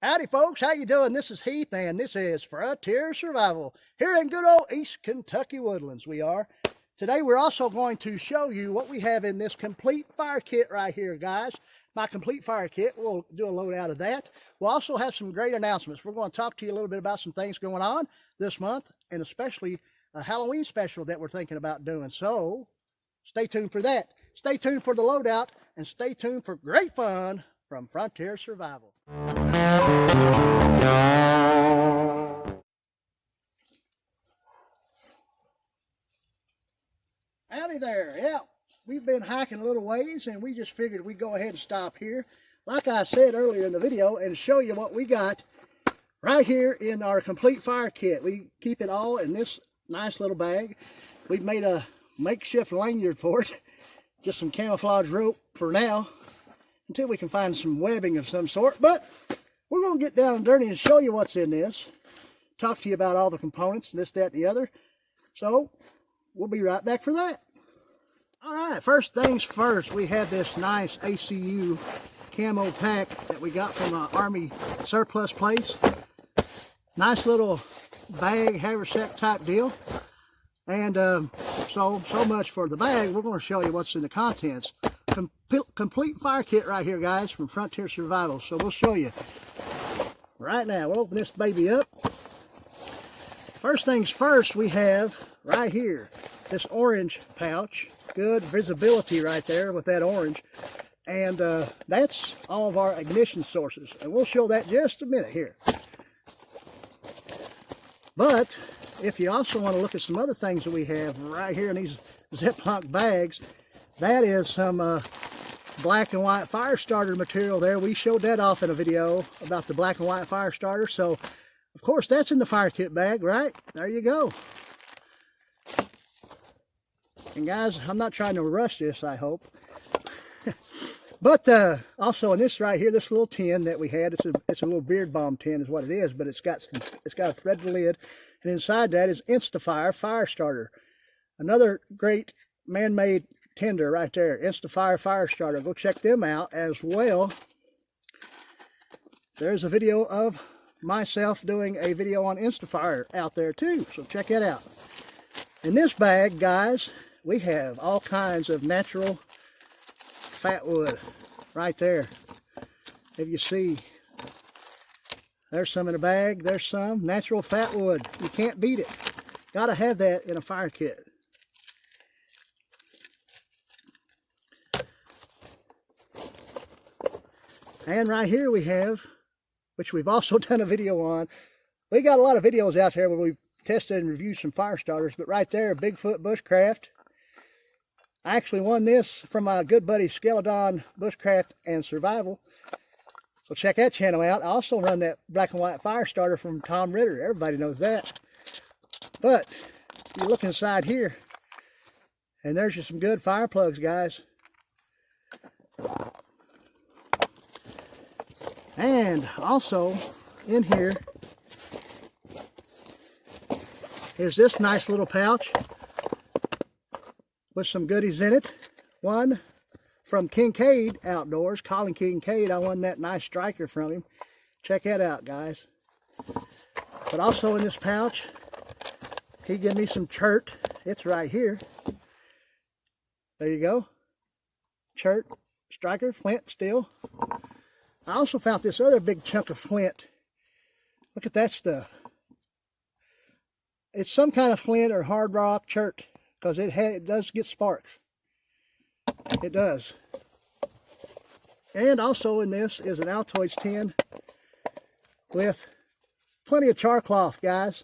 Howdy folks, how you doing? This is Heath and this is Frontier Survival here in good old East Kentucky woodlands we are. Today we're also going to show you what we have in this complete fire kit right here, guys. My complete fire kit, we'll do a load out of that. We'll also have some great announcements. We're going to talk to you a little bit about some things going on this month and especially a Halloween special that we're thinking about doing. So stay tuned for that. Stay tuned for the loadout and stay tuned for great fun from Frontier Survival. Howdy there. Yeah, we've been hiking a little ways and we just figured we'd go ahead and stop here, like I said earlier in the video, and show you what we got right here in our complete fire kit. We keep it all in this nice little bag. We've made a makeshift lanyard for it, just some camouflage rope for now until we can find some webbing of some sort. But we're going to get down and dirty and show you what's in this, talk to you about all the components, this, that, and the other. So we'll be right back for that. All right, first things first, we have this nice Acu Camo Pack that we got from an Army surplus place. Nice little bag, haversack type deal. And so much for the bag. We're going to show you what's in the contents. Complete fire kit right here, guys, from Frontier Survival. So we'll show you right now. We'll open this baby up. First things first, we have right here this orange pouch. Good visibility right there with that orange. And that's all of our ignition sources. And we'll show that just a minute here. But if you also want to look at some other things that we have right here in these Ziploc bags, that is some black and white fire starter material there. We showed that off in a video about the black and white fire starter. So, of course, that's in the fire kit bag, right? There you go. And guys, I'm not trying to rush this, I hope. But also in this right here, this little tin that we had, it's a little beard balm tin is what it is, but it's got a threaded lid, and inside that is Insta-Fire fire starter. Another great man-made tinder right there, Insta-Fire fire starter. Go check them out as well. There's a video of myself doing a video on Insta-Fire out there too, so check that out. In this bag, guys, we have all kinds of natural fat wood right there. If you see, there's some in the bag, there's some natural fat wood. You can't beat it. Gotta have that in a fire kit. And right here we have, which we've also done a video on. We got a lot of videos out there where we've tested and reviewed some fire starters, but right there, Bigfoot Bushcraft. I actually won this from my good buddy Skeleton Bushcraft and Survival. So check that channel out. I also run that black and white fire starter from Tom Ritter. Everybody knows that. But you look inside here, and there's just some good fire plugs, guys. And also in here is this nice little pouch with some goodies in it. One from Kincaid Outdoors, Colin Kincaid. I won that nice striker from him. Check that out, guys. But also in this pouch, he gave me some chert. It's right here. There you go. Chert, striker, flint, steel. I also found this other big chunk of flint. Look at that stuff. It's some kind of flint or hard rock chert, because it does get sparks. It does. And also in this is an Altoids tin with plenty of char cloth, guys.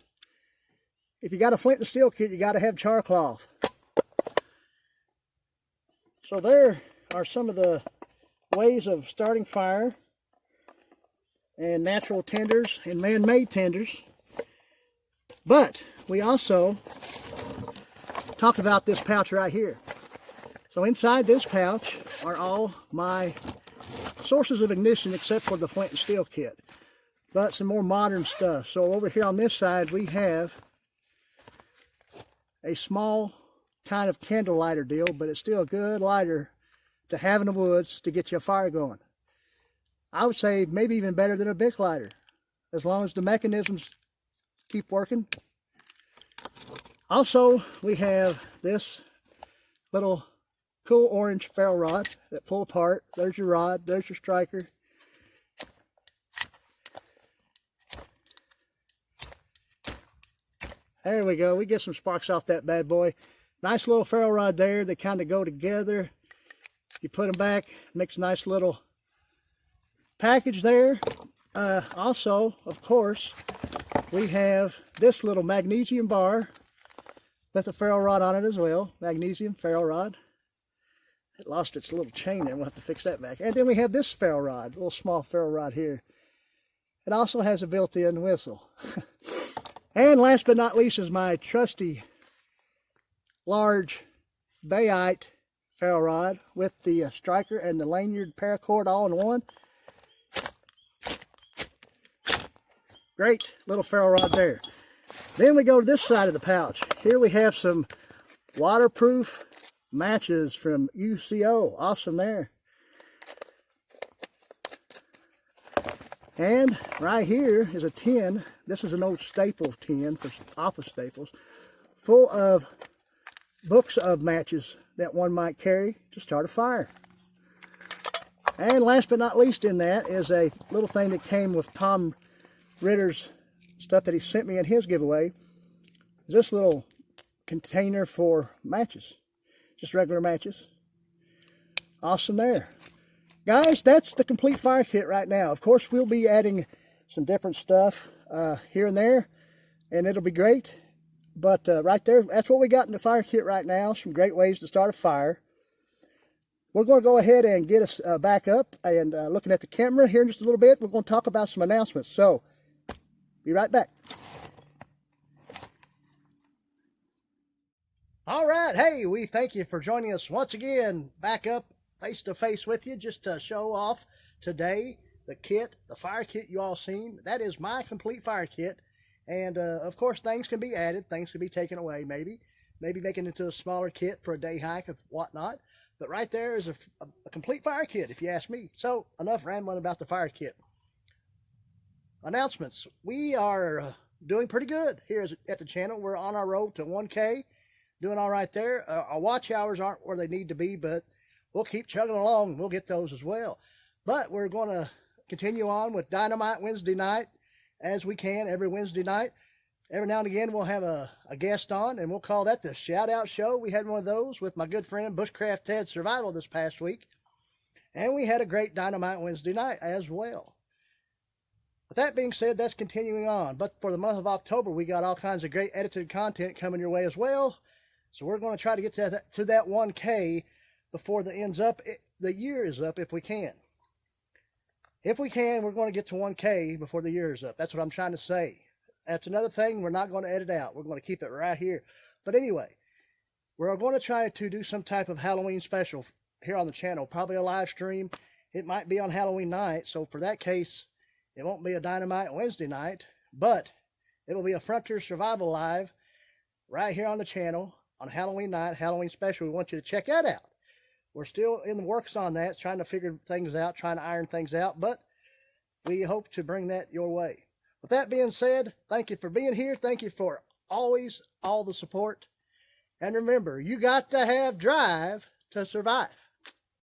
If you got a flint and steel kit, you got to have char cloth. So there are some of the ways of starting fire, and natural tinders and man-made tinders. But we also talked about this pouch right here. So inside this pouch are all my sources of ignition except for the flint and steel kit, but some more modern stuff. So over here on this side we have a small kind of candle lighter deal, but it's still a good lighter to have in the woods to get your fire going. I would say maybe even better than a Bic lighter, as long as the mechanisms keep working. Also, we have this little cool orange ferro rod that pull apart. There's your rod, there's your striker. There we go. We get some sparks off that bad boy. Nice little ferro rod there. They kind of go together. You put them back, makes a nice little package there. Also, of course, we have this little magnesium bar with a ferro rod on it as well. Magnesium ferro rod. It lost its little chain there. We'll have to fix that back. And then we have this ferro rod, a little small ferro rod here. It also has a built-in whistle. And last but not least is my trusty large bayite ferro rod with the striker and the lanyard paracord all in one. Great little ferro rod there. Then we go to this side of the pouch. Here we have some waterproof matches from UCO. Awesome there. And right here is a tin. This is an old staple tin for office staples, full of books of matches that one might carry to start a fire. And last but not least in that is a little thing that came with Tom Ritter's stuff that he sent me in his giveaway. This little container for matches, just regular matches. Awesome there. Guys, that's the complete fire kit right now. Of course, we'll be adding some different stuff here and there, and it'll be great. But right there, that's what we got in the fire kit right now. Some great ways to start a fire. We're going to go ahead and get us back up and looking at the camera here in just a little bit. We're going to talk about some announcements. So, be right back. All right. Hey, we thank you for joining us once again. Back up face to face with you just to show off today the kit, the fire kit you all seen. That is my complete fire kit. And of course, things can be added, things can be taken away, maybe make it into a smaller kit for a day hike of whatnot. But right there is a complete fire kit, if you ask me. So enough rambling about the fire kit. Announcements. We are doing pretty good here at the channel. We're on our road to 1K, doing all right there. Our watch hours aren't where they need to be, but we'll keep chugging along. We'll get those as well. But we're going to continue on with Dynamite Wednesday night as we can every Wednesday night. Every now and again, we'll have a guest on, and we'll call that the Shout Out Show. We had one of those with my good friend Bushcraft Ted Survival this past week. And we had a great Dynamite Wednesday night as well. With that being said, that's continuing on. But for the month of October, we got all kinds of great edited content coming your way as well. So we're going to try to get to that 1K before the year is up if we can. If we can, we're going to get to 1K before the year is up. That's what I'm trying to say. That's another thing we're not going to edit out. We're going to keep it right here. But anyway, we're going to try to do some type of Halloween special here on the channel. Probably a live stream. It might be on Halloween night. So for that case, it won't be a Dynamite Wednesday night. But it will be a Frontier Survival Live right here on the channel on Halloween night, Halloween special. We want you to check that out. We're still in the works on that, trying to figure things out, trying to iron things out, but we hope to bring that your way. With that being said, thank you for being here. Thank you for always all the support. And remember, you got to have drive to survive.